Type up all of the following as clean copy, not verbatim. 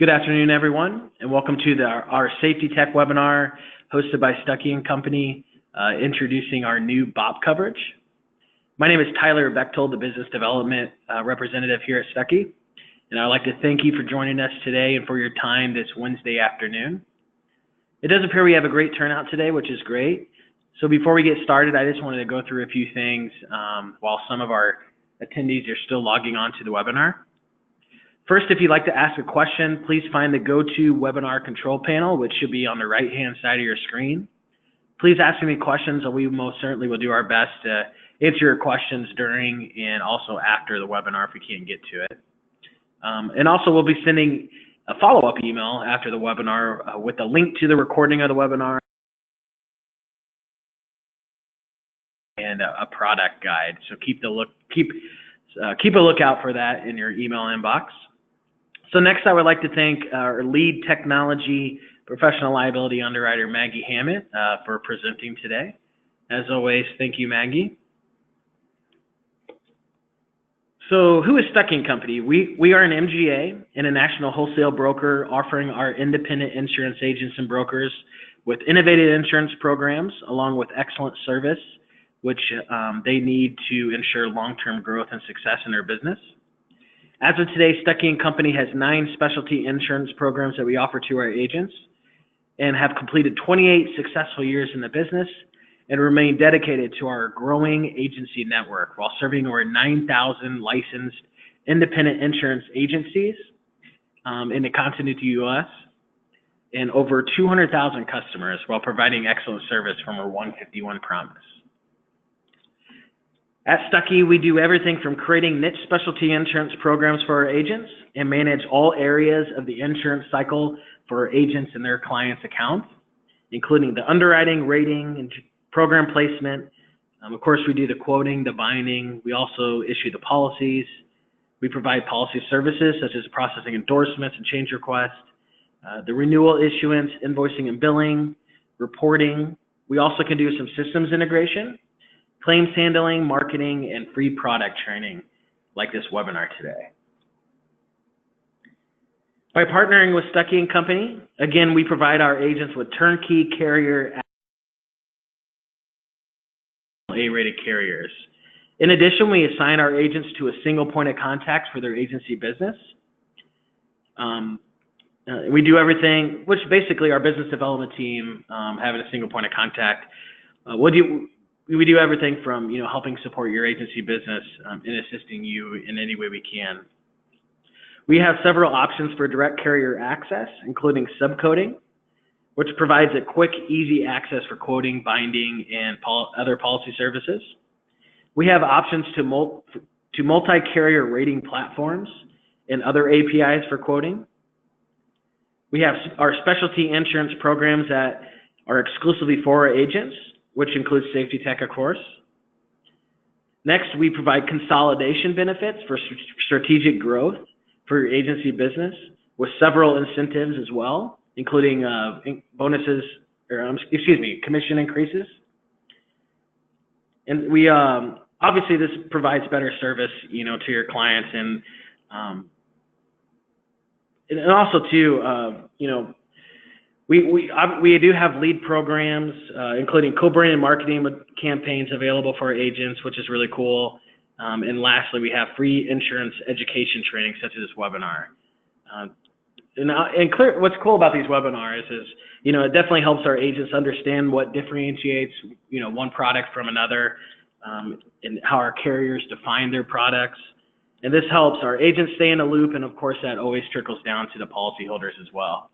Good afternoon, everyone, and welcome to our SafetyTek webinar hosted by Stuckey & Company, introducing our new BOP coverage. My name is Tyler Bechtold, the Business Development Representative here at Stuckey, and I'd like to thank you for joining us today and for your time this Wednesday afternoon. It does appear we have a great turnout today, which is great. So before we get started, I just wanted to go through a few things while some of our attendees are still logging on to the webinar. First, if you'd like to ask a question, please find the Go-To Webinar Control Panel, which should be on the right-hand side of your screen. Please ask me questions, and we most certainly will do our best to answer your questions during and also after the webinar if we can't get to it. And also, we'll be sending a follow-up email after the webinar with a link to the recording of the webinar and a product guide. So keep a lookout for that in your email inbox. So next, I would like to thank our lead technology professional liability underwriter, Maggie Hammett, for presenting today. As always, thank you, Maggie. So who is Stuckey & Company? We are an MGA and a national wholesale broker offering our independent insurance agents and brokers with innovative insurance programs along with excellent service, which they need to ensure long-term growth and success in their business. As of today, Stuckey & Company has 9 specialty insurance programs that we offer to our agents and have completed 28 successful years in the business and remain dedicated to our growing agency network while serving over 9,000 licensed independent insurance agencies in the continental U.S. and over 200,000 customers while providing excellent service from our 151 promise. At Stuckey, we do everything from creating niche specialty insurance programs for our agents and manage all areas of the insurance cycle for our agents and their clients' accounts, including the underwriting, rating, and program placement. Of course, we do the quoting, the binding. We also issue the policies. We provide policy services such as processing endorsements and change requests, the renewal issuance, invoicing and billing, reporting. We also can do some systems integration, claims handling, marketing, and free product training like this webinar today. By partnering with Stuckey & Company, again, we provide our agents with turnkey carrier A-rated carriers. In addition, we assign our agents to a single point of contact for their agency business. We do everything, which basically our business development team having a single point of contact. We do everything from helping support your agency business and assisting you in any way we can. We have several options for direct carrier access, including subcoding, which provides a quick, easy access for quoting, binding, and other policy services. We have options to multi-carrier rating platforms and other APIs for quoting. We have our specialty insurance programs that are exclusively for our agents, which includes SafetyTek, of course. Next, we provide consolidation benefits for strategic growth for your agency business with several incentives as well, including bonuses, or commission increases. And we obviously this provides better service, to your clients, and also too, we do have lead programs, including co-branded marketing campaigns available for our agents, which is really cool. And lastly, we have free insurance education training such as this webinar. What's cool about these webinars is, it definitely helps our agents understand what differentiates, one product from another, and how our carriers define their products. And this helps our agents stay in the loop, and of course, that always trickles down to the policyholders as well.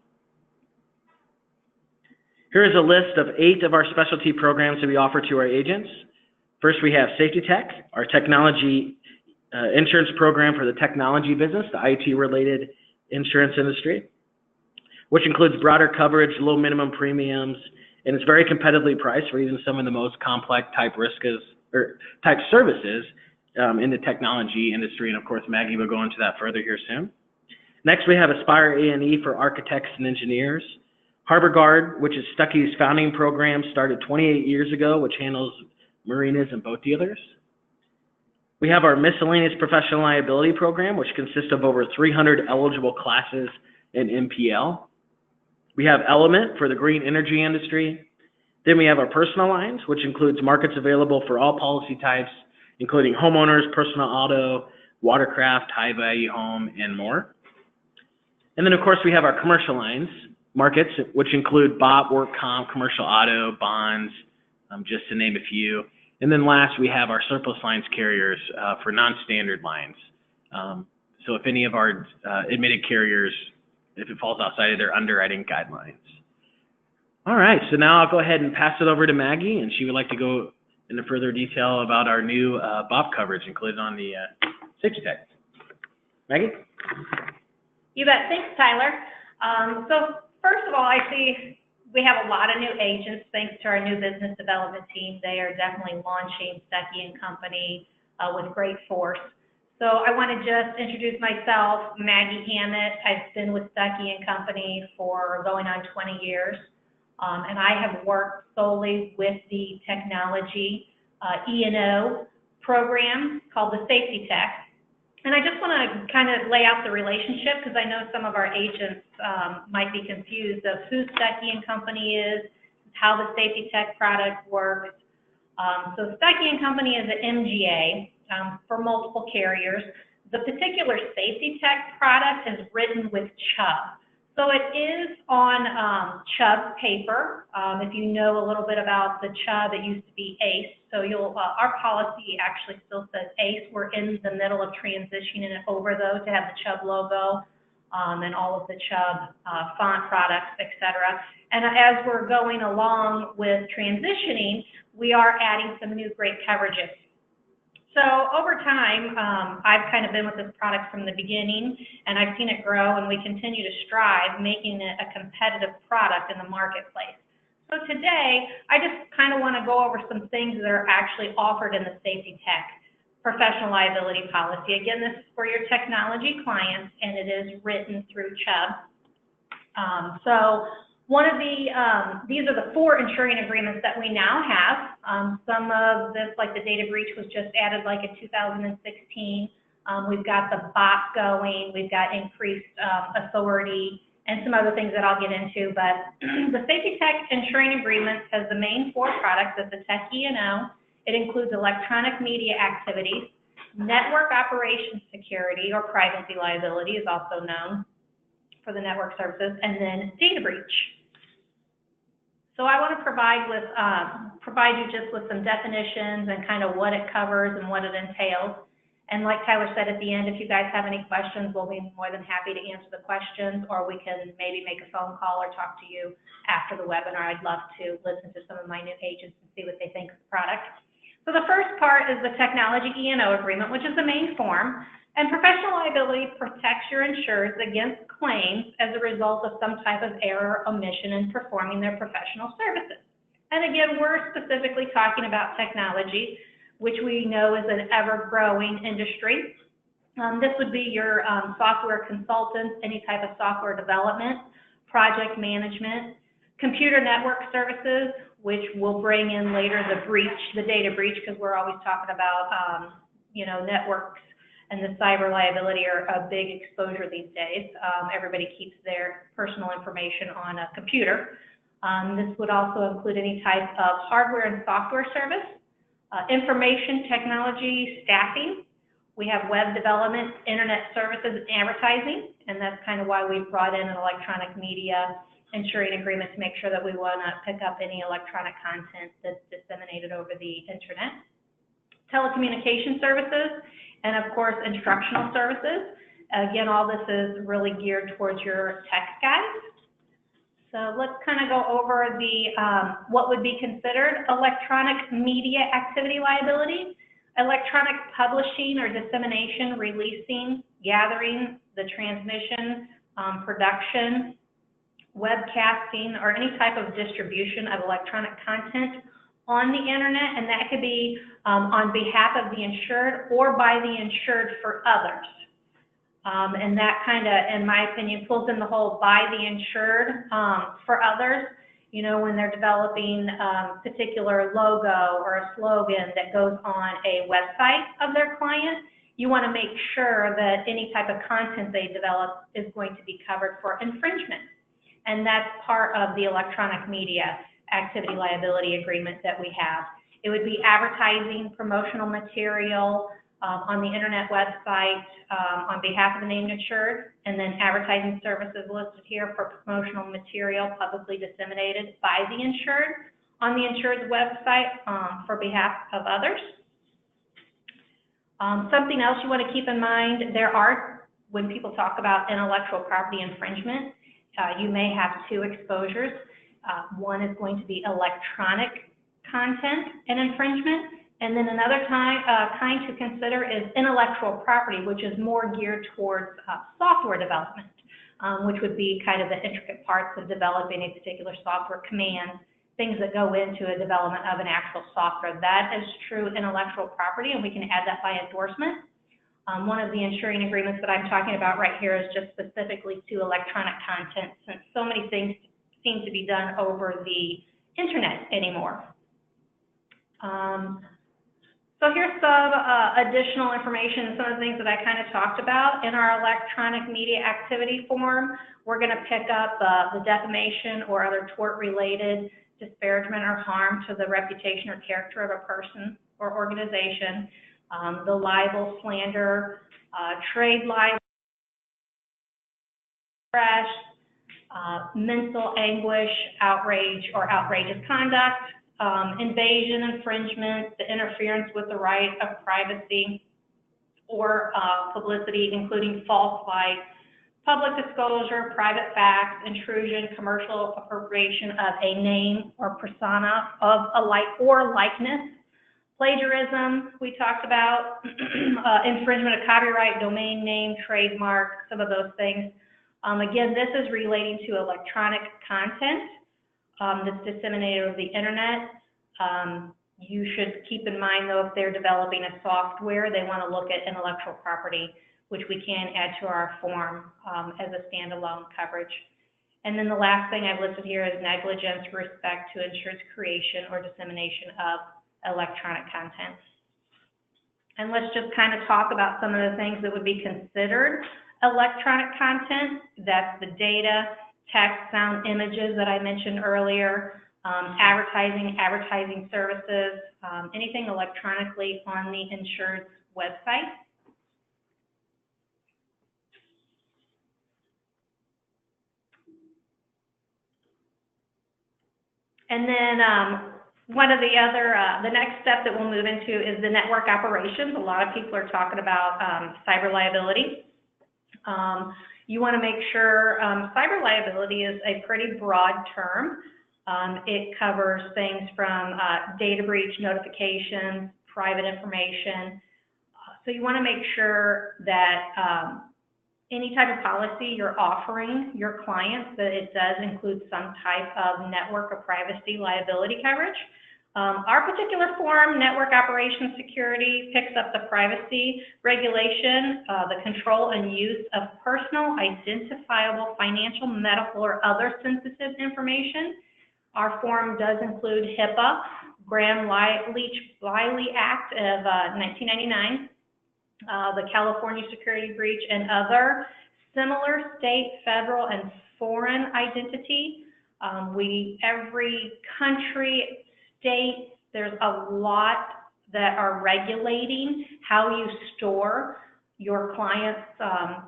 Here is a list of 8 of our specialty programs that we offer to our agents. First, we have SafetyTek, our technology insurance program for the technology business, the IT-related insurance industry, which includes broader coverage, low minimum premiums, and it's very competitively priced for even some of the most complex type services in the technology industry. And of course, Maggie will go into that further here soon. Next, we have Aspire A&E for architects and engineers. Harbor Guard, which is Stuckey's founding program, started 28 years ago, which handles marinas and boat dealers. We have our miscellaneous professional liability program, which consists of over 300 eligible classes and MPL. We have Element for the green energy industry. Then we have our personal lines, which includes markets available for all policy types, including homeowners, personal auto, watercraft, high value home, and more. And then of course we have our commercial lines markets, which include BOP, work comp, commercial auto, bonds, just to name a few. And then last, we have our surplus lines carriers for non-standard lines. So if any of our admitted carriers, if it falls outside of their underwriting guidelines. All right, so now I'll go ahead and pass it over to Maggie, and she would like to go into further detail about our new BOP coverage included on the SafetyTek. Maggie? You bet. Thanks, Tyler. So first of all, I see we have a lot of new agents thanks to our new business development team. They are definitely launching Stuckey & Company with great force. So I want to just introduce myself, Maggie Hammett. I've been with Stuckey & Company for going on 20 years, and I have worked solely with the technology E&O program called the SafetyTek. And I just want to kind of lay out the relationship because I know some of our agents might be confused of who Stuckey & Company is, how the SafetyTek product works. So Stuckey & Company is an MGA for multiple carriers. The particular SafetyTek product is written with Chubb. So it is on Chubb paper. If you know a little bit about the Chubb, it used to be ACE. So our policy actually still says ACE. We're in the middle of transitioning it over, though, to have the Chubb logo and all of the Chubb font products, etc. And as we're going along with transitioning, we are adding some new great coverages. So over time, I've kind of been with this product from the beginning, and I've seen it grow, and we continue to strive, making it a competitive product in the marketplace. So today, I just kind of want to go over some things that are actually offered in the SafetyTek professional liability policy. Again, this is for your technology clients, and it is written through Chubb. So one of these are the 4 insuring agreements that we now have. Some of this, like the data breach, was just added like in 2016. We've got the BOP going, we've got increased authority, and some other things that I'll get into. But the SafetyTek insuring agreement has the main 4 products of the Tech E&O. It includes electronic media activities, network operations security, or privacy liability is also known for the network services, and then data breach. So I want to provide you just with some definitions and kind of what it covers and what it entails. And like Tyler said at the end, if you guys have any questions, we'll be more than happy to answer the questions, or we can maybe make a phone call or talk to you after the webinar. I'd love to listen to some of my new agents and see what they think of the product. So the first part is the technology E&O agreement, which is the main form. And professional liability protects your insureds against claims as a result of some type of error or omission in performing their professional services. And again, we're specifically talking about technology, which we know is an ever-growing industry. This would be your software consultants, any type of software development, project management, computer network services, which will bring in later the breach, the data breach, because we're always talking about, networks and the cyber liability are a big exposure these days. Everybody keeps their personal information on a computer. This would also include any type of hardware and software service, information technology staffing. We have web development, internet services, and advertising, and that's kind of why we brought in an electronic media insuring agreement to make sure that we want to pick up any electronic content that's disseminated over the internet. Telecommunication services, and of course, instructional services. Again, all this is really geared towards your tech guys. So let's kind of go over the what would be considered electronic media activity liability. Electronic publishing or dissemination, releasing, gathering, the transmission, production, webcasting, or any type of distribution of electronic content on the internet, and that could be on behalf of the insured or by the insured for others. And that kind of, in my opinion, pulls in the whole by the insured for others. You know, when they're developing a particular logo or a slogan that goes on a website of their client, you want to make sure that any type of content they develop is going to be covered for infringement. And that's part of the electronic media activity liability agreement that we have. It would be advertising, promotional material on the internet website on behalf of the named insured, and then advertising services listed here for promotional material publicly disseminated by the insured on the insured's website for behalf of others. Something else you want to keep in mind, when people talk about intellectual property infringement, you may have two exposures. One is going to be electronic content and infringement, and then another kind to consider is intellectual property, which is more geared towards software development, which would be kind of the intricate parts of developing a particular software command, things that go into a development of an actual software. That is true intellectual property, and we can add that by endorsement. One of the insuring agreements that I'm talking about right here is just specifically to electronic content, since so many things seem to be done over the internet anymore. So here's some additional information, some of the things that I kind of talked about. In our electronic media activity form, we're going to pick up the defamation or other tort-related disparagement or harm to the reputation or character of a person or organization, the libel, slander, trade libel, crash, mental anguish, outrage or outrageous conduct, invasion, infringement, the interference with the right of privacy or publicity, including false light, public disclosure, private facts, intrusion, commercial appropriation of a name or persona of a like or likeness, plagiarism, we talked about, infringement of copyright, domain name, trademark, some of those things. Again, this is relating to electronic content that's disseminated over the internet. You should keep in mind, though, if they're developing a software, they want to look at intellectual property, which we can add to our form as a standalone coverage. And then the last thing I've listed here is negligence with respect to insured's creation or dissemination of electronic content. And let's just kind of talk about some of the things that would be considered electronic content. That's the data, text, sound, images that I mentioned earlier, advertising services, anything electronically on the insured's website. And then one of the other, the next step that we'll move into is the network operations. A lot of people are talking about cyber liability. You want to make sure cyber liability is a pretty broad term. It covers things from data breach notifications, private information. So you want to make sure that any type of policy you're offering your clients, that it does include some type of network or privacy liability coverage. Our particular form, Network Operations Security, picks up the privacy regulation, the control and use of personal, identifiable, financial, medical, or other sensitive information. Our form does include HIPAA, Graham-Leach-Bliley Act of 1999, the California Security Breach, and other similar state, federal, and foreign identity. Every country, state, there's a lot that are regulating how you store your client's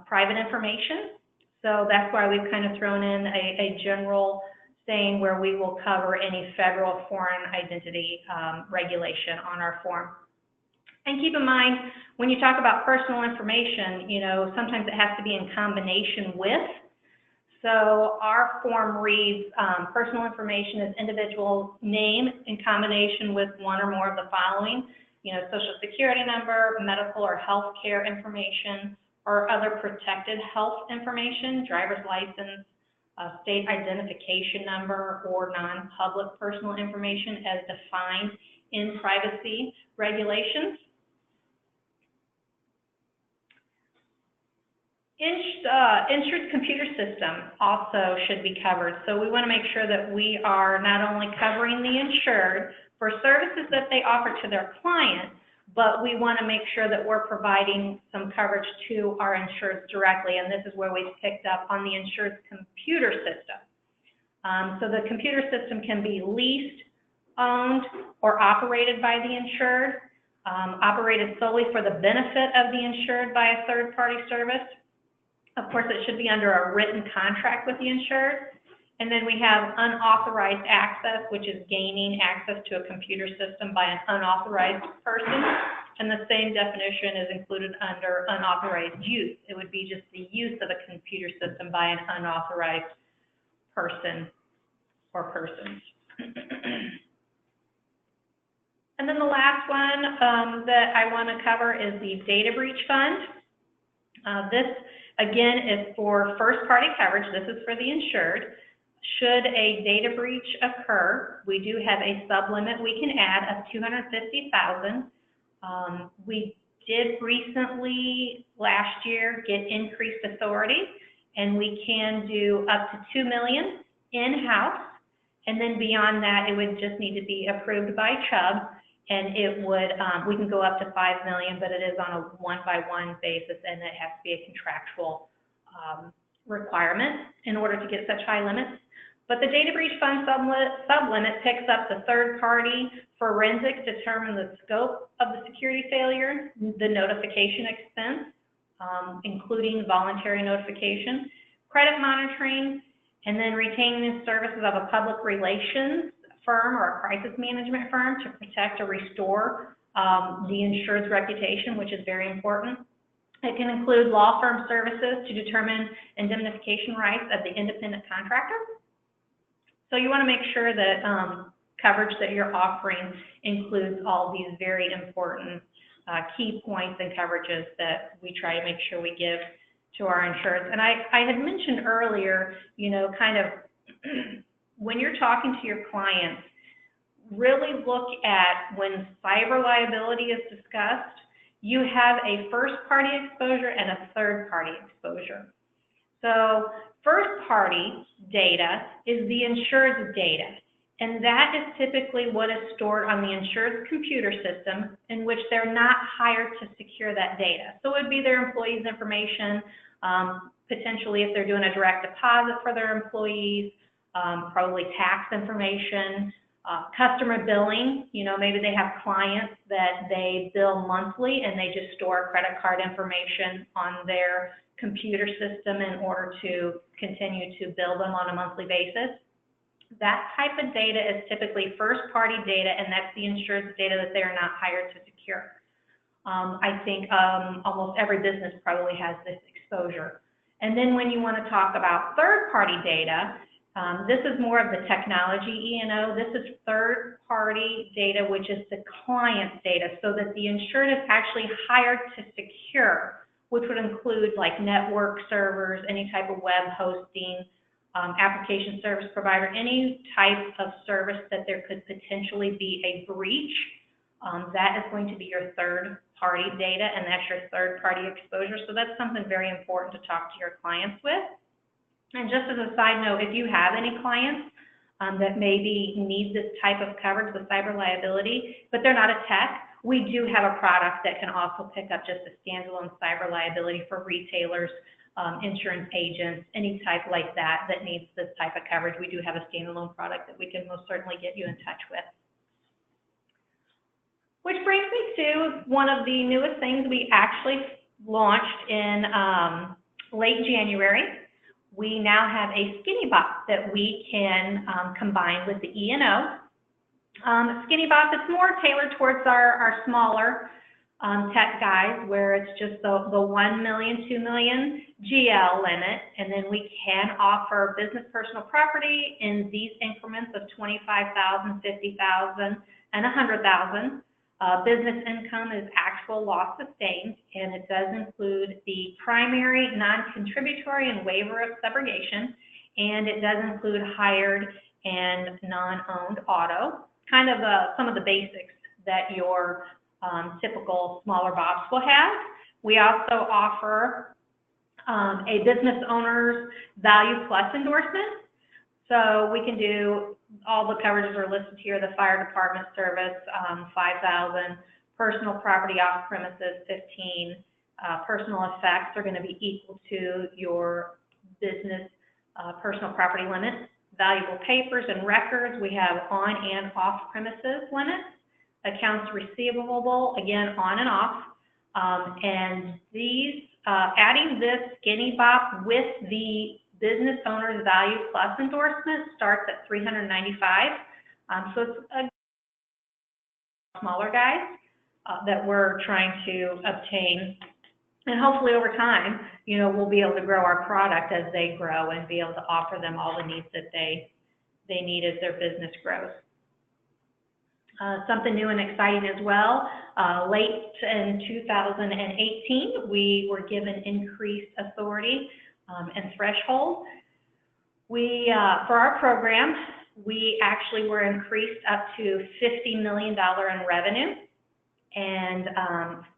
private information. So that's why we've kind of thrown in a general saying where we will cover any federal foreign identity regulation on our form. And keep in mind, when you talk about personal information, you know, sometimes it has to be in combination with. So our form reads, personal information is individual name in combination with one or more of the following, you know, social security number, medical or health care information, or other protected health information, driver's license, state identification number, or non-public personal information as defined in privacy regulations. Insured computer system also should be covered. So we want to make sure that we are not only covering the insured for services that they offer to their client, but we want to make sure that we're providing some coverage to our insureds directly, and this is where we've picked up on the insured's computer system. So the computer system can be leased, owned, or operated by the insured, operated solely for the benefit of the insured by a third-party service. Of course, it should be under a written contract with the insured. And then we have unauthorized access, which is gaining access to a computer system by an unauthorized person. And the same definition is included under unauthorized use. It would be just the use of a computer system by an unauthorized person or persons. And then the last one that I want to cover is the data breach fund. This, again, is for first-party coverage. This is for the insured. Should a data breach occur, we do have a sublimit we can add of $250,000. We did recently, last year, get increased authority, and we can do up to $2 million in-house. And then beyond that, it would just need to be approved by Chubb, and it would, we can go up to $5 million, but it is on a one-by-one basis, and it has to be a contractual requirement in order to get such high limits. But the data breach fund sublimit picks up the third-party forensics, determine the scope of the security failure, the notification expense, including voluntary notification, credit monitoring, and then retaining the services of a public relations firm or a crisis management firm to protect or restore the insured's reputation, which is very important. It can include law firm services to determine indemnification rights of the independent contractor. So you want to make sure that coverage that you're offering includes all these very important key points and coverages that we try to make sure we give to our insureds. And I had mentioned earlier, you know, kind of when you're talking to your clients, really look at when cyber liability is discussed, you have a first-party exposure and a third-party exposure. So first-party data is the insured's data, and that is typically what is stored on the insured's computer system in which they're not hired to secure that data. So it would be their employees' information, potentially if they're doing a direct deposit for their employees, probably tax information, customer billing. You know, maybe they have clients that they bill monthly and they just store credit card information on their computer system in order to continue to bill them on a monthly basis. That type of data is typically first-party data, and that's the insured's data that they are not hired to secure. I think almost every business probably has this exposure. And then when you want to talk about third-party data, this is more of the technology E&O. This is third-party data, which is the client's data, so that the insured is actually hired to secure, which would include like network servers, any type of web hosting, application service provider, any type of service that there could potentially be a breach. That is going to be your third-party data, and that's your third-party exposure. So that's something very important to talk to your clients with. And just as a side note, if you have any clients that maybe need this type of coverage, the cyber liability, but they're not a tech, we do have a product that can also pick up just a standalone cyber liability for retailers, insurance agents, any type like that that needs this type of coverage. We do have a standalone product that we can most certainly get you in touch with. Which brings me to one of the newest things we actually launched in late January. We now have a skinny BOP that we can combine with the E&O. Skinny BOP, it's more tailored towards our smaller tech guys, where it's just the 1 million, 2 million GL limit, and then we can offer business personal property in these increments of 25,000, 50,000, and 100,000. Business income is actual loss sustained, and it does include the primary, non-contributory, and waiver of subrogation, and it does include hired and non-owned auto, kind of some of the basics that your typical smaller BOPs will have. We also offer a business owner's value plus endorsement. So we can do all the coverages are listed here, the fire department service, $5,000 personal property off premises 15, personal effects are going to be equal to your business personal property limits. Valuable papers and records, we have on and off premises limits. Accounts receivable, again, on and off. And these, adding this skinny BOP with the business owner's value plus endorsement starts at $395. So it's a smaller guys that we're trying to obtain. And hopefully over time, you know, we'll be able to grow our product as they grow and be able to offer them all the needs that they need as their business grows. Something new and exciting as well, late in 2018, we were given increased authority and threshold. For our program, we actually were increased up to $50 million in revenue. And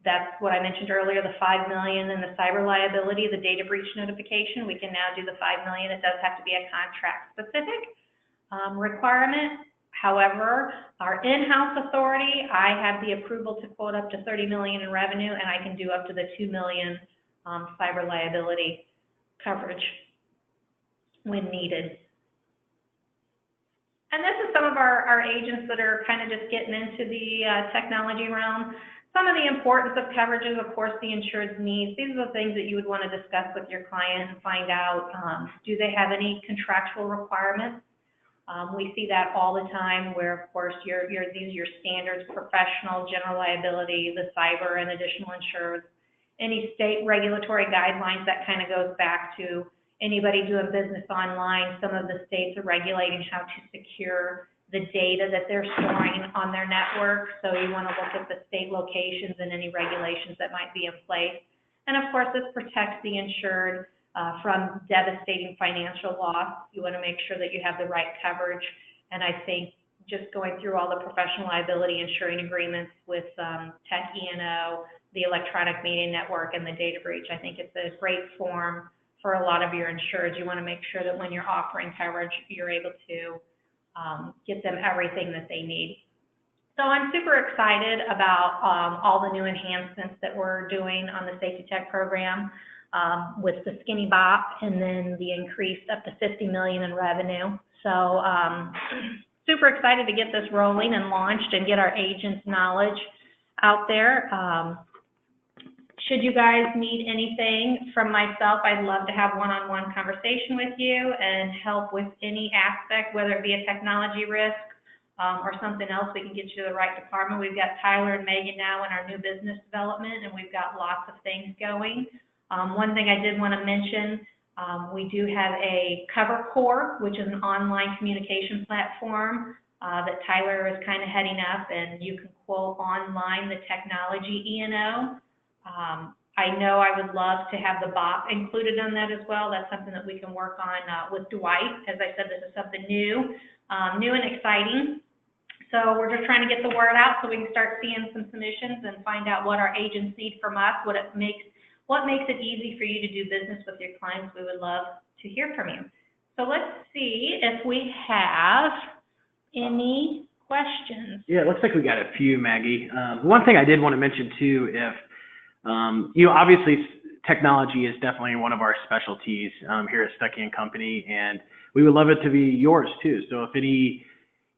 that's what I mentioned earlier, the $5 million and the cyber liability, the data breach notification. We can now do the $5 million. It does have to be a contract specific requirement. However, our in-house authority, I have the approval to quote up to $30 million in revenue, and I can do up to the $2 million cyber liability coverage when needed. And this is some of our agents that are kind of just getting into the technology realm. Some of the importance of coverages, of course, the insured's needs. These are the things that you would want to discuss with your client and find out, do they have any contractual requirements? We see that all the time where, of course, these are your standards, professional, general liability, the cyber and additional insureds, any state regulatory guidelines. That kind of goes back to anybody doing business online. Some of the states are regulating how to secure the data that they're storing on their network. So you want to look at the state locations and any regulations that might be in place. And of course, this protects the insured from devastating financial loss. You want to make sure that you have the right coverage. And I think just going through all the professional liability insuring agreements with Tech E&O, the electronic meeting network, and the data breach, I think it's a great form for a lot of your insureds. You want to make sure that when you're offering coverage, you're able to get them everything that they need. So I'm super excited about all the new enhancements that we're doing on the SafetyTek program with the skinny BOP and then the increased up to $50 million in revenue. So super excited to get this rolling and launched and get our agents' knowledge out there. Should you guys need anything from myself, I'd love to have one-on-one conversation with you and help with any aspect, whether it be a technology risk or something else. We can get you to the right department. We've got Tyler and Megan now in our new business development, and we've got lots of things going. One thing I did want to mention, we do have a Cover Core, which is an online communication platform that Tyler is kind of heading up, and you can quote online the technology E&O. I know I would love to have the BOP included on that as well. That's something that we can work on with Dwight. As I said, this is something new and exciting. So we're just trying to get the word out so we can start seeing some submissions and find out what our agents need from us, what makes it easy for you to do business with your clients. We would love to hear from you. So let's see if we have any questions. Yeah, it looks like we got a few, Maggie. One thing I did want to mention too, if you know, obviously technology is definitely one of our specialties here at SafetyTek Company, and we would love it to be yours too. So if any,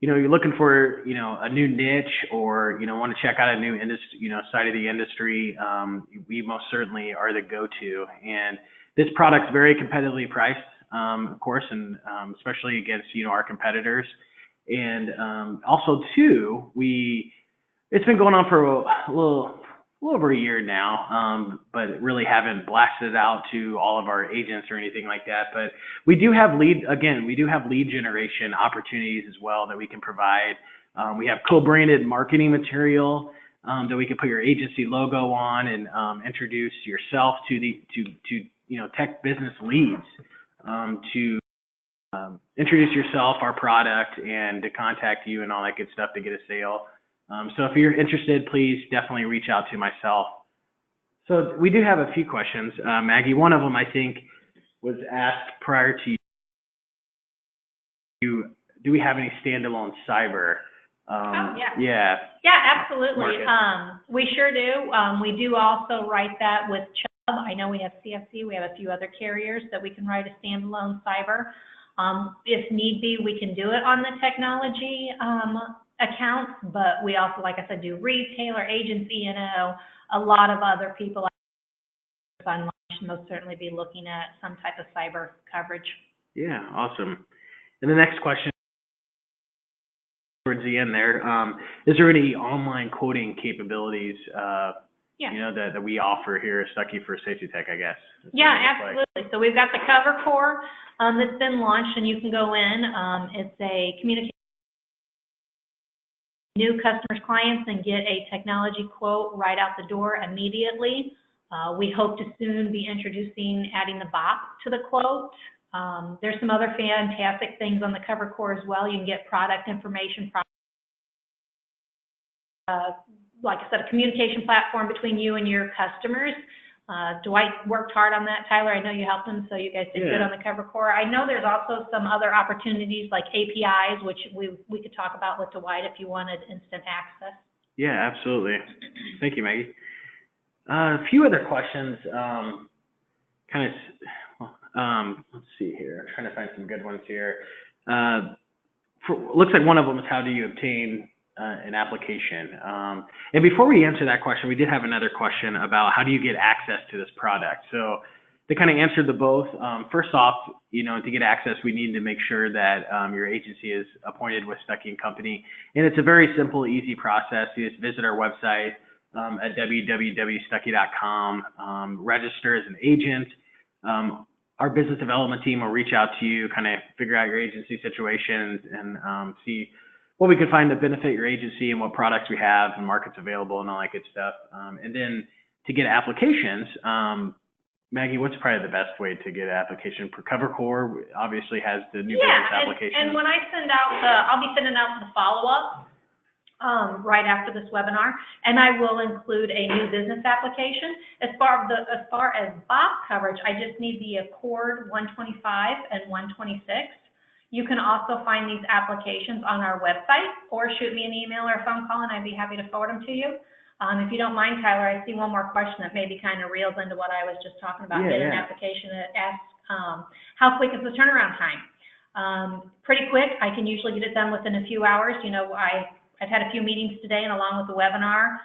you know, you're looking for, you know, a new niche or, you know, want to check out a new industry, you know, side of the industry, we most certainly are the go-to. And this product's very competitively priced, of course, and especially against, you know, our competitors. And also too, it's been going on for a little over a year now, but really haven't blasted it out to all of our agents or anything like that. But we do have lead generation opportunities as well that we can provide. We have co-branded marketing material that we can put your agency logo on and introduce yourself to you know, tech business leads to introduce yourself, our product, and to contact you and all that good stuff to get a sale. So if you're interested, please definitely reach out to myself. So we do have a few questions, Maggie. One of them, I think, was asked prior to you. Do we have any standalone cyber Yeah. Yeah, absolutely. Market. We sure do. We do also write that with Chubb. I know we have CFC. We have a few other carriers that we can write a standalone cyber. If need be, we can do it on the technology accounts, but we also, like I said, do retailer, agency, E&O. A lot of other people online should most certainly be looking at some type of cyber coverage. Yeah, awesome. And the next question towards the end there, is there any online quoting capabilities, that we offer here at Stuckey for SafetyTek, I guess? Yeah, absolutely. Like. So we've got the Cover Core that's been launched, and you can go in. It's a communication new customers, clients, and get a technology quote right out the door immediately. We hope to soon be adding the BOP to the quote. There's some other fantastic things on the Cover Core as well. You can get product information, like I said, a communication platform between you and your customers. Dwight worked hard on that. Tyler, I know you helped him, so you guys did good on the Cover Core. I know there's also some other opportunities like APIs, which we could talk about with Dwight if you wanted instant access. Yeah, absolutely. Thank you, Maggie. A few other questions. Let's see here. I'm trying to find some good ones here. Looks like one of them is how do you obtain an application? And before we answer that question, we did have another question about how do you get access to this product? So to kind of answer the both, first off, to get access, we need to make sure that your agency is appointed with Stuckey & Company. And it's a very simple, easy process. You just visit our website at www.stuckey.com, register as an agent. Our business development team will reach out to you, kind of figure out your agency situation and see what we can find to benefit your agency and what products we have and markets available and all that good stuff. And then to get applications, Maggie, what's probably the best way to get an application? Cover Core obviously has the new business application. And when I send out I'll be sending out the follow-up right after this webinar, and I will include a new business application. As far as BOP coverage, I just need the Accord 125 and 126. You can also find these applications on our website or shoot me an email or a phone call, and I'd be happy to forward them to you. If you don't mind, Tyler, I see one more question that maybe kind of reels into what I was just talking about. Get an application that asks how quick is the turnaround time? Pretty quick. I can usually get it done within a few hours. I've had a few meetings today and along with the webinar,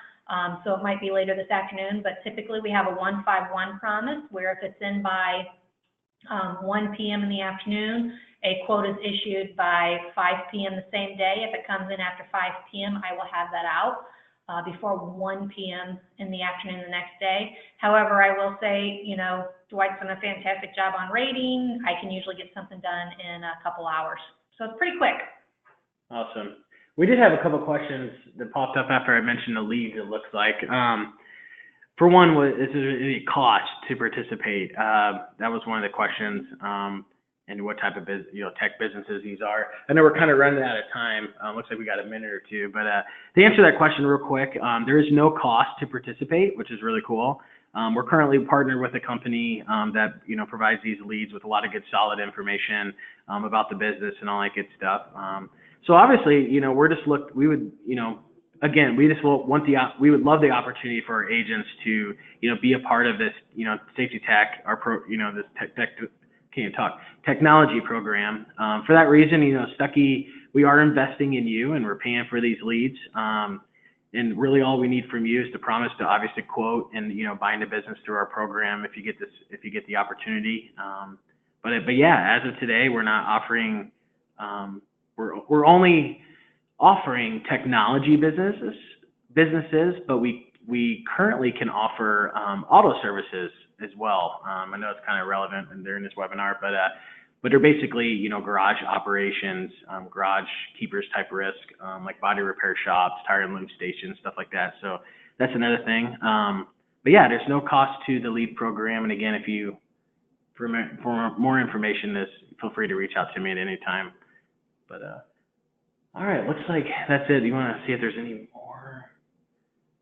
so it might be later this afternoon, but typically we have a 151 promise where if it's in by 1 p.m. in the afternoon, a quote is issued by 5 p.m. the same day. If it comes in after 5 p.m., I will have that out before 1 p.m. in the afternoon the next day. However, I will say, Dwight's done a fantastic job on rating. I can usually get something done in a couple hours. So it's pretty quick. Awesome. We did have a couple questions that popped up after I mentioned the leads, it looks like. For one, is there any cost to participate? That was one of the questions. And what type of tech businesses these are. I know we're kind of running out of time. Looks like we got a minute or two. But to answer that question real quick, there is no cost to participate, which is really cool. We're currently partnered with a company that provides these leads with a lot of good, solid information about the business and all that good stuff. So obviously, we would love the opportunity for our agents to, be a part of this, SafetyTek, technology program. For that reason, Stuckey, we are investing in you and we're paying for these leads. And really all we need from you is to promise to obviously quote and, bind a business through our program if you get the opportunity. But yeah, as of today, we're not offering, we're only offering technology businesses, but we currently can offer auto services as well. I know it's kind of relevant during this webinar, but they're basically garage operations, garage keepers type risk, like body repair shops, tire and lube stations, stuff like that. So that's another thing. But yeah, there's no cost to the lead program. And again, for more information, feel free to reach out to me at any time. But all right, looks like that's it. You want to see if there's any more?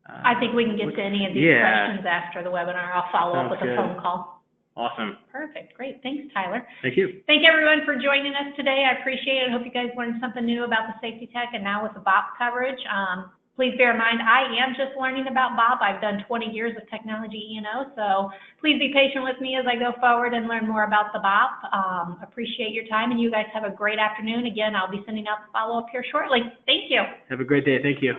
I think we can get to any of these questions after the webinar. I'll follow up with a phone call. Awesome. Perfect. Great. Thanks, Tyler. Thank you. Thank everyone for joining us today. I appreciate it. I hope you guys learned something new about the SafetyTek and now with the BOP coverage. Please bear in mind, I am just learning about BOP. I've done 20 years of technology E&O, so please be patient with me as I go forward and learn more about the BOP. Appreciate your time, and you guys have a great afternoon. Again, I'll be sending out the follow-up here shortly. Thank you. Have a great day. Thank you.